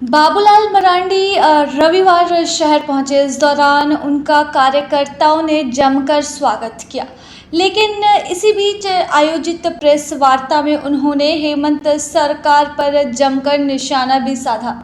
बाबूलाल मरांडी रविवार शहर पहुंचे। इस दौरान उनका कार्यकर्ताओं ने जमकर स्वागत किया, लेकिन इसी बीच आयोजित प्रेस वार्ता में उन्होंने हेमंत सरकार पर जमकर निशाना भी साधा।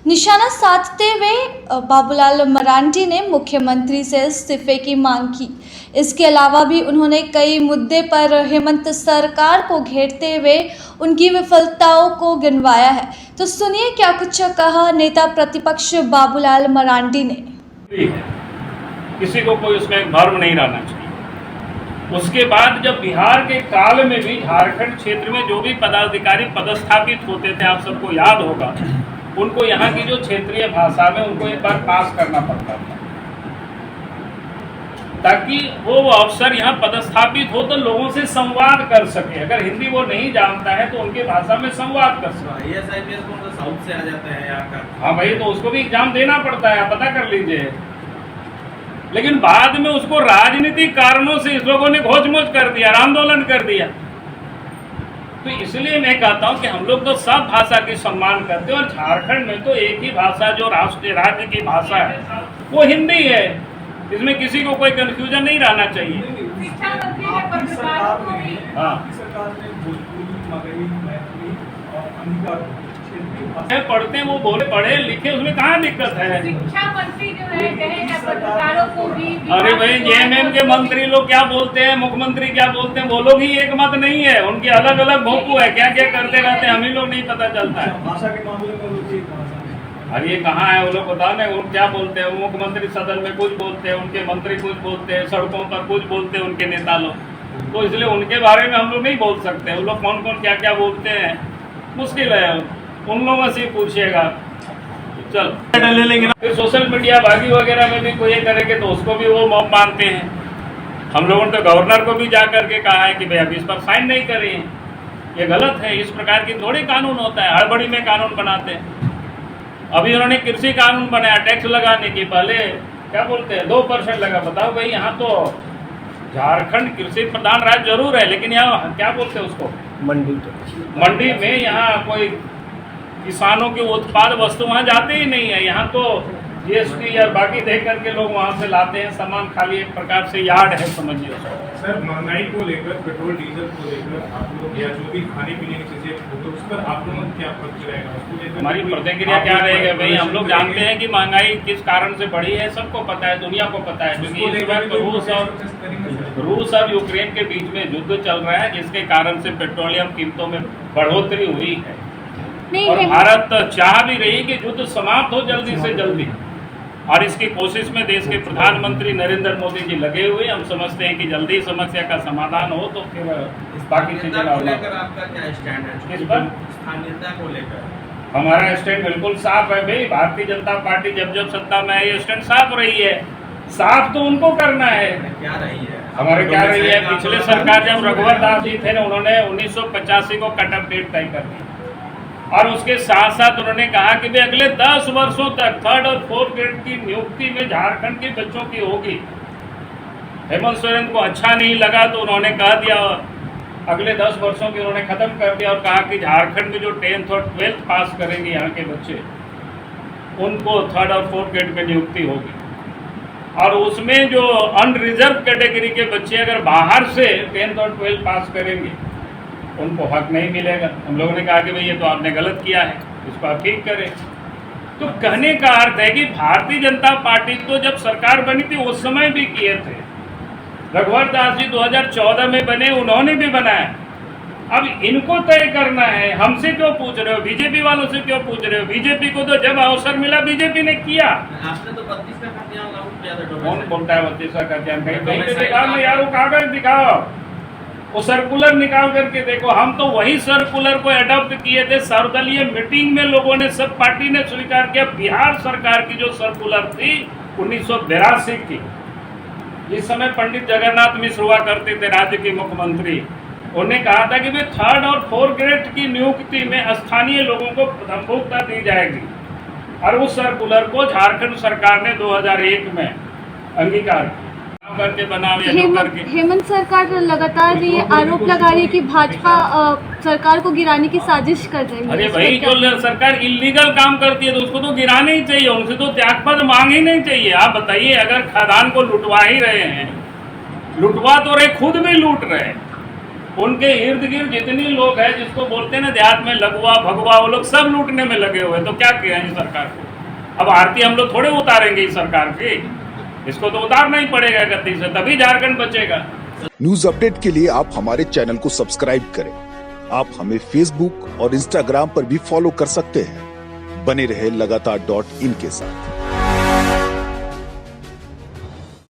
निशाना साधते हुए बाबूलाल मरांडी ने मुख्यमंत्री से इस्तीफे की मांग की। इसके अलावा भी उन्होंने कई मुद्दे पर हेमंत सरकार को घेरते हुए उनकी विफलताओं को गिनवाया है। तो सुनिए क्या कुछ कहा नेता प्रतिपक्ष बाबूलाल मरांडी ने। किसी को कोई उसमें भ्रम नहीं रहना चाहिए। उसके बाद जब बिहार के काल में भी झारखंड क्षेत्र में जो भी पदाधिकारी पदस्थापित होते थे, आप सबको याद होगा, उनको यहाँ की जो क्षेत्रीय भाषा में उनको एक बार पास करना पड़ता था, ताकि वो अफसर यहाँ पदस्थापित हो तो लोगों से संवाद कर सके। अगर हिंदी वो नहीं जानता है तो उनके भाषा में संवाद कर सके। तो साउथ से आ जाता है यहाँ का। हाँ भाई, तो उसको भी एग्जाम देना पड़ता है, पता कर लीजिए। लेकिन बाद में उसको राजनीतिक कारणों से इस लोगों ने घोच-मोच कर दिया, आंदोलन कर दिया। तो इसलिए मैं कहता हूँ कि हम लोग तो सब भाषा की सम्मान करते हैं, और झारखंड में तो एक ही भाषा जो राष्ट्रीय राज्य की भाषा है वो हिंदी है। इसमें किसी को कोई कंफ्यूजन नहीं रहना चाहिए। पढ़ते हैं, वो बोले पढ़े लिखे, उसमें कहाँ दिक्कत है। शिक्षा मंत्री जो है कहें पत्रकारों को भी। अरे भाई, जेएमएम के मंत्री लोग क्या बोलते हैं, मुख्यमंत्री क्या बोलते हैं, वो लोग ही एक मत नहीं है। उनके अलग अलग भोंपू है, क्या क्या करते रहते हैं, हम ही लोग नहीं पता चलता है। भाषा के मामले में अरे ये कहाँ है, वो लोग बताओ ना, वो क्या बोलते हैं। मुख्यमंत्री सदन में कुछ बोलते हैं, उनके मंत्री कुछ बोलते हैं, सड़कों पर कुछ बोलते हैं उनके नेता लोग। तो इसलिए उनके बारे में हम लोग नहीं बोल सकते। वो लोग कौन कौन क्या क्या बोलते हैं, मुश्किल है, उन लोगों से पूछिएगा। चल फिर सोशल मीडिया भागी वगैरह में भी कोई ये करेंगे तो उसको भी वो मॉब मानते हैं। हम लोगों ने तो गवर्नर को भी जा करके कहा है कि भाई अभी इस पर साइन नहीं करें, ये गलत है। इस प्रकार की थोड़ी कानून होता है, हड़बड़ी में कानून बनाते हैं। अभी उन्होंने कृषि कानून बनाया टैक्स लगाने की, पहले क्या बोलते हैं 2% लगा। बताओ भाई, यहाँ तो झारखंड कृषि प्रधान राज्य जरूर है, लेकिन यहाँ क्या बोलते हैं उसको, मंडी में यहाँ कोई किसानों के उत्पाद वस्तु वहाँ जाते ही नहीं है। यहाँ तो जीएसटी या बाकी दे करके लोग वहाँ से लाते हैं सामान, खाली एक प्रकार से यार्ड है, समझिए। सर, महंगाई को लेकर, पेट्रोल डीजल को लेकर आप लोग या जो भी खाने पीने की चीजें तो उस पर आप लोगों का क्या प्रतिक्रिया? हमारी प्रतिक्रिया क्या रहेगा भाई, हम लोग जानते हैं कि महंगाई किस कारण से बढ़ी है, सबको पता है, दुनिया को पता है। क्योंकि इस बार तो रूस और यूक्रेन के बीच में युद्ध चल रहा है, जिसके कारण से पेट्रोलियम कीमतों में बढ़ोतरी हुई है। और भारत चाह भी रही कि युद्ध समाप्त हो जल्दी से जल्दी, और इसकी कोशिश में देश के प्रधानमंत्री नरेंद्र मोदी जी लगे हुए। हम समझते हैं कि जल्दी समस्या का समाधान हो तो फिर बाकी चीजें लेकर आपका क्या स्टैंड है? किस पर? स्थानीयता को लेकर हमारा स्टैंड बिल्कुल साफ है भाई। भारतीय जनता पार्टी जब जब सत्ता में है, ये स्टैंड साफ रही है। साफ तो उनको करना है। क्या रही है हमारे क्या रही है, पिछले सरकार जब रघुवर दास जी थे ना, उन्होंने 1985 को कट ऑफ डेट तय कर दी, और उसके साथ साथ उन्होंने कहा कि भाई अगले 10 वर्षों तक 3rd और 4th ग्रेड की नियुक्ति में झारखंड के बच्चों की होगी। हेमंत सोरेन को अच्छा नहीं लगा तो उन्होंने कह दिया, अगले 10 वर्षों की उन्होंने खत्म कर दिया और कहा कि झारखंड में जो 10th और 12th पास करेंगे यहाँ के बच्चे, उनको 3rd और 4th ग्रेड में नियुक्ति होगी। और उसमें जो अनरिजर्व कैटेगरी के बच्चे अगर बाहर से 10th और 12th पास करेंगे, उनको हक नहीं मिलेगा। हम लोगों ने कहा कि भाई ये तो आपने गलत किया है, इसको आप ठीक करें। तो कहने का अर्थ है कि भारतीय जनता पार्टी तो जब सरकार बनी थी उस समय भी किए थे। रघुवर दास जी 2014 में बने, उन्होंने भी बनाया। अब इनको तय करना है, हमसे क्यों पूछ रहे हो, बीजेपी वालों से क्यों पूछ रहे हो? बीजेपी को तो जब अवसर मिला बीजेपी ने किया। आपने तो 32 का खतियान लागू किया था। कौन बोलता है 32 का खतियान? कहीं पे दिखाओ ना यार, वो कागज दिखाओ, वो सर्कुलर निकाल करके देखो। हम तो वही सर्कुलर को अडॉप्ट किए थे। सर्वदलीय मीटिंग में लोगों ने, सब पार्टी ने स्वीकार किया। बिहार सरकार की जो सर्कुलर थी 1982 की, जिस समय पंडित जगन्नाथ मिश्र हुआ करते थे राज्य के मुख्यमंत्री, उन्होंने कहा था कि भाई 3rd और 4th ग्रेड की नियुक्ति में स्थानीय लोगों को प्रथमता दी जाएगी। और उस सर्कुलर को झारखंड सरकार ने 2001 में अंगीकार किया। हेमंत सरकार लगातार ये आरोप लगा रही है कि भाजपा सरकार को गिराने की साजिश कर रही है। अरे इस पर भाई, क्या- जो सरकार इलीगल काम करती है तो उसको तो गिराना ही चाहिए, उनसे तो त्यागपत्र मांग ही नहीं चाहिए। आप बताइए, अगर खदान को लुटवा ही रहे हैं, लुटवा तो रहे, खुद भी लूट रहे हैं। उनके इर्द गिर्द जितने लोग हैं, जिसको बोलते हैं ना देहात में लगवा भगवा, वो लोग सब लूटने में लगे हुए हैं। तो क्या किया है सरकार को? अब आरती हम लोग थोड़े उतारेंगे इस सरकार की, इसको तो उतारना ही पड़ेगा गद्दी से, तभी झारखंड बचेगा। न्यूज अपडेट के लिए आप हमारे चैनल को सब्सक्राइब करें। आप हमें फेसबुक और इंस्टाग्राम पर भी फॉलो कर सकते हैं। बने रहे लगातार .in के साथ।